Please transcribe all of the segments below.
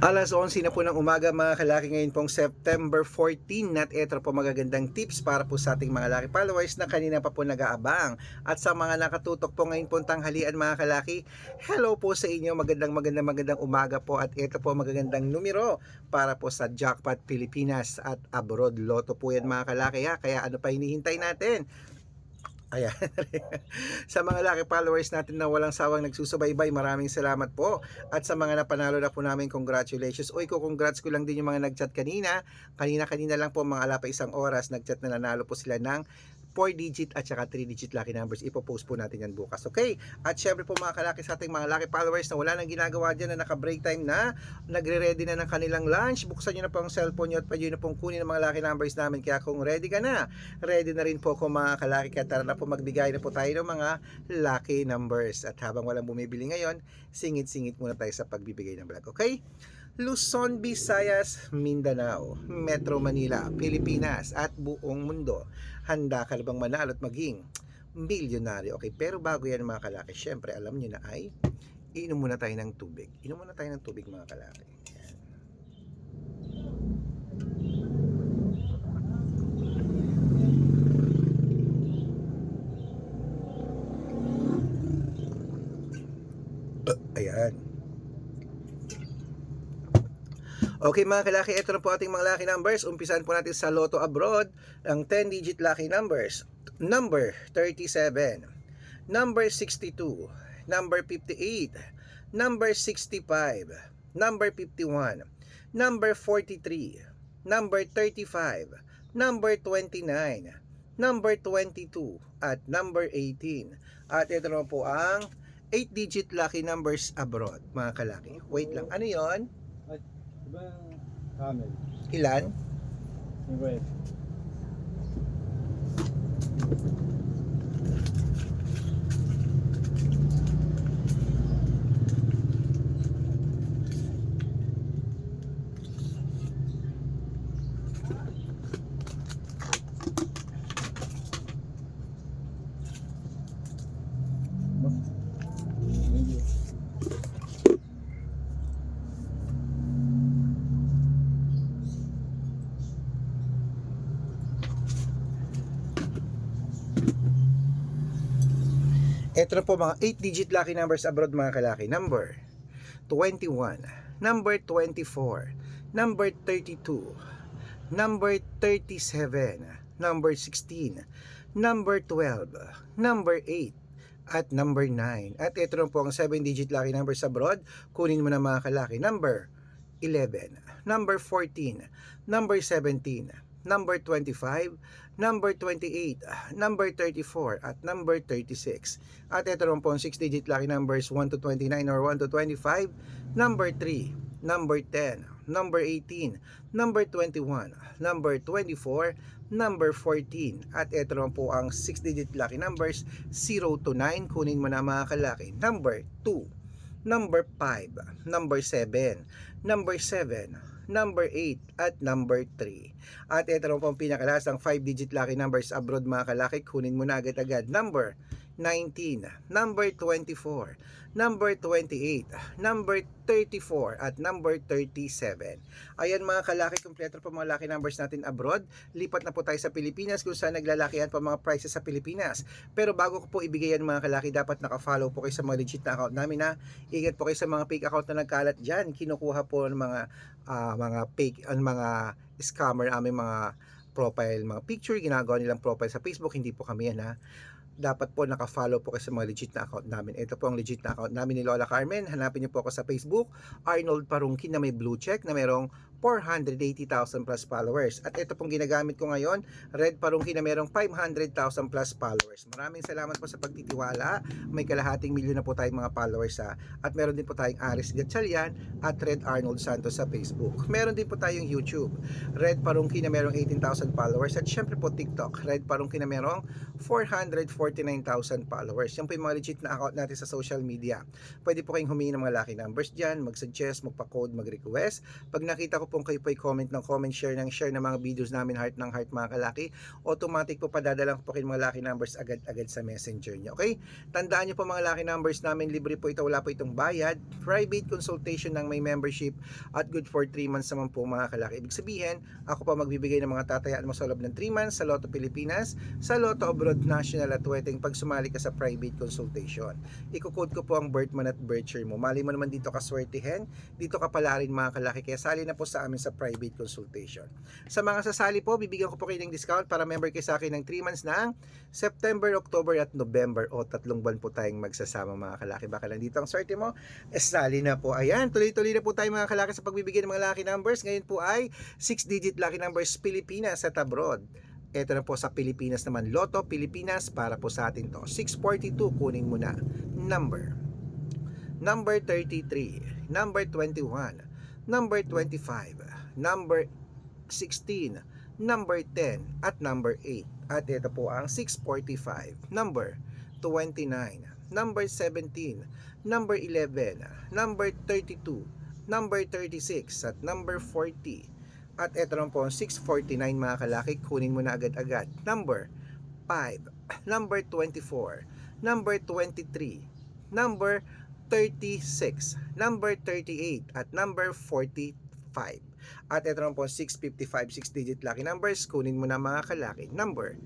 Alas 11 na po ng umaga mga kalaki, ngayon pong September 14, at ito po magagandang tips para po sa ating mga laki followers na kanina pa po nag-aabang. At sa mga nakatutok po ngayon pong tanghalian mga kalaki, hello po sa inyo, magandang umaga po, at ito po magagandang numero para po sa Jackpot Pilipinas at Abroad Lotto po yan mga kalaki ha. Kaya ano pa hinihintay natin? Ayan. Sa mga lucky followers natin na walang sawang nagsusubaybay, maraming salamat po. At sa mga napanalo na po namin, congratulations. Uy, congrats ko lang din yung mga nagchat kanina. Kanina lang po, mga ala pa isang oras, nagchat na nanalo po sila ng 4-digit at saka 3-digit lucky numbers. Ipopost po natin yan bukas, okay? At syempre po mga kalaki, sa ating mga lucky followers na wala nang ginagawa dyan, na naka-break time na, nagre-ready na ng kanilang lunch, buksan nyo na po ang cellphone nyo at pwede nyo na pong kunin ang mga lucky numbers namin. Kaya kung ready ka na, ready na rin po ako mga kalaki, kaya tara na po, magbigay na po tayo ng mga lucky numbers. At habang walang bumibili ngayon, singit-singit muna tayo sa pagbibigay ng vlog, okay? Luzon, Visayas, Mindanao, Metro Manila, Pilipinas at buong mundo. Handa ka na bang manalo at maging milyonaryo? Okay, pero bago yan mga kalaki, syempre alam nyo na ay inom muna tayo ng tubig. Inom muna tayo ng tubig mga kalaki. Ayan. Okay mga kalaki, ito na po ating mga lucky numbers. Umpisan po natin sa Lotto Abroad, ang 10-digit lucky numbers. Number 37, number 62, number 58, number 65, number 51, number 43, number 35, number 29, number 22, at number 18. At ito naman po ang 8-digit lucky numbers abroad mga kalaki. Wait lang, ano yon? Diba camel? Ilan? Yung red. Ito na po mga 8-digit lucky numbers abroad mga kalaki. Number 21, number 24, number 32, number 37, number 16, number 12, number 8, at number 9. At ito na po ang 7-digit lucky numbers abroad. Kunin mo na mga kalaki. Number 11, number 14, number 17, number 25, number 28, number 34, at number 36. At ito naman po ang 6-digit lucky numbers 1 to 29 or 1 to 25, number 3, number 10, number 18, number 21, number 24, number 14. At ito naman po ang 6-digit lucky numbers 0 to 9. Kunin mo na mga kalaki. Number 2, number 5, number 7, number 7, number 8, at number 3. At ito naman po ang pinakalasang 5-digit lucky numbers abroad mga kalaki. Kunin mo na agad-agad. Number 19, number 24, number 28, number 34, at number 37. Ayan mga kalaki, kompleto po mga lucky numbers natin abroad. Lipat na po tayo sa Pilipinas kung saan naglalakihan po mga prices sa Pilipinas. Pero bago ko po ibigay yan mga kalaki, dapat naka-follow po kayo sa mga legit na account namin ha. Ingat po kayo sa mga fake account na nagkalat dyan. Kinukuha po ng mga fake, mga scammer aming mga profile, mga picture, ginagawa nilang profile sa Facebook. Hindi po kami yan ha. Dapat po naka-follow po kayo sa mga legit na account namin. Ito po ang legit na account namin ni Lola Carmen. Hanapin niyo po ako sa Facebook, Arnold Parungkin, na may blue check na merong 480,000 plus followers. At ito pong ginagamit ko ngayon, Red Parungkin, na merong 500,000 plus followers. Maraming salamat po sa pagtitiwala. May kalahating milyon na po tayong mga followers ha. At meron din po tayong Aris Gatchalian at Red Arnold Santos sa Facebook. Meron din po tayong YouTube, Red Parungkin, na merong 18,000 followers. At syempre po TikTok, Red Parungkin, na merong 449,000 followers. Yan po yung mga legit na account natin sa social media. Pwede po kayong humingi ng mga lucky numbers dyan, mag-suggest, magpa-code, mag-request. Pag nakita ko ko pong kayo po i-comment ng comment, share ng mga videos namin, heart ng heart mga kalaki, automatic po padadala ko po kayo mga lucky numbers agad-agad sa messenger nyo. Okay? Tandaan nyo po mga lucky numbers namin, libre po ito, wala po itong bayad, private consultation ng may membership at good for 3 months naman po mga kalaki. Ibig sabihin, ako pa magbibigay ng mga tatayaan mo sa loob ng 3 months sa Lotto Pilipinas, sa Lotto Abroad National at Weteng pag sumali ka sa private consultation. Iko-code ko po ang birth month at birth year mo. Mali mo naman dito ka swertihin, dito ka pala rin mga kalaki, kaya sali na po sa amin sa private consultation. Sa mga sasali po, bibigyan ko po kayo ng discount para member kayo sa akin ng 3 months ng September, October at November, o 3 buwan po tayong magsasama mga kalaki. Baka lang dito ang swerte mo, sali na po. Ayan, tuloy-tuloy na po tayo mga kalaki sa pagbibigay ng mga lucky numbers. Ngayon po ay 6-digit lucky numbers Pilipinas at abroad. Ito na po sa Pilipinas naman, Lotto Pilipinas, para po sa atin to. 642, kunin mo na. Number 33, number 21, number 25, number 16, number 10, at number 8. At ito po ang 645, number 29, number 17, number 11, number 32, number 36, at number 40. At ito lang po ang 649 mga kalaki, kunin mo na agad-agad. Number 5, number 24, number 23, number 36, number 38, at number 45. At ito lang po 655, 6-digit lucky numbers, kunin mo na mga kalaki. Number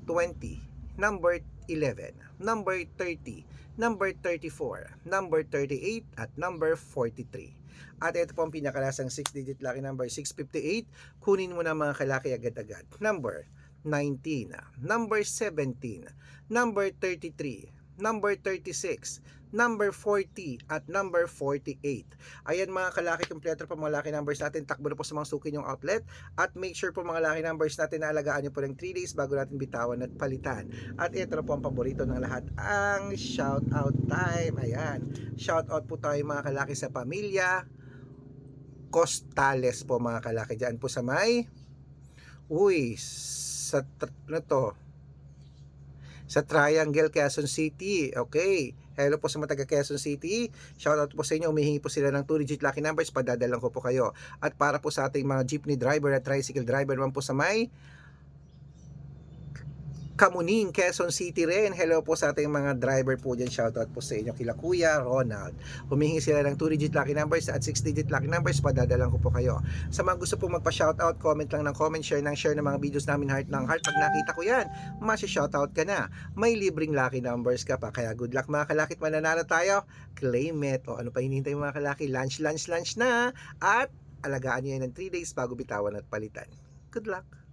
20, number 11, number 30, number 34, number 38, at number 43. At ito po ang pinakalasang 6-digit lucky number, 658, kunin mo na mga kalaki agad-agad. Number 19, number 17, number 33, number 36, number 40, at number 48. Ayan mga kalaki, kompleto po mga lucky numbers natin. Takbo na po sa mga suki nyong outlet. At make sure po mga lucky numbers natin na alagaan nyo po ng 3 days bago natin bitawan at palitan. At ito na po ang paborito ng lahat, ang shout out time. Ayan, shout out po tayo mga kalaki sa pamilya Costales po mga kalaki, dyan po sa may sa Triangle, Quezon City. Okay, hello po sa mga taga Quezon City, shout out po sa inyo. Umihingi po sila ng 2-digit lucky numbers, padadalang ko po kayo. At para po sa ating mga jeepney driver at tricycle driver naman po sa may Kamuning, Quezon City rin, hello po sa ating mga driver po dyan, shoutout po sa inyo kila Kuya Ronald. Humihingi sila ng 2-digit lucky numbers at 6-digit lucky numbers, padadalang ko po kayo. Sa mga gusto po magpa-shoutout, comment lang ng comment, share ng mga videos namin, heart ng heart. Pag nakita ko yan, masya-shoutout ka na. May libreng lucky numbers ka pa, kaya good luck mga kalakit, mananalo tayo, claim it. O ano pa hinihintay mga kalaki, lunch na. At alagaan nyo yan ng 3 days bago bitawan at palitan. Good luck!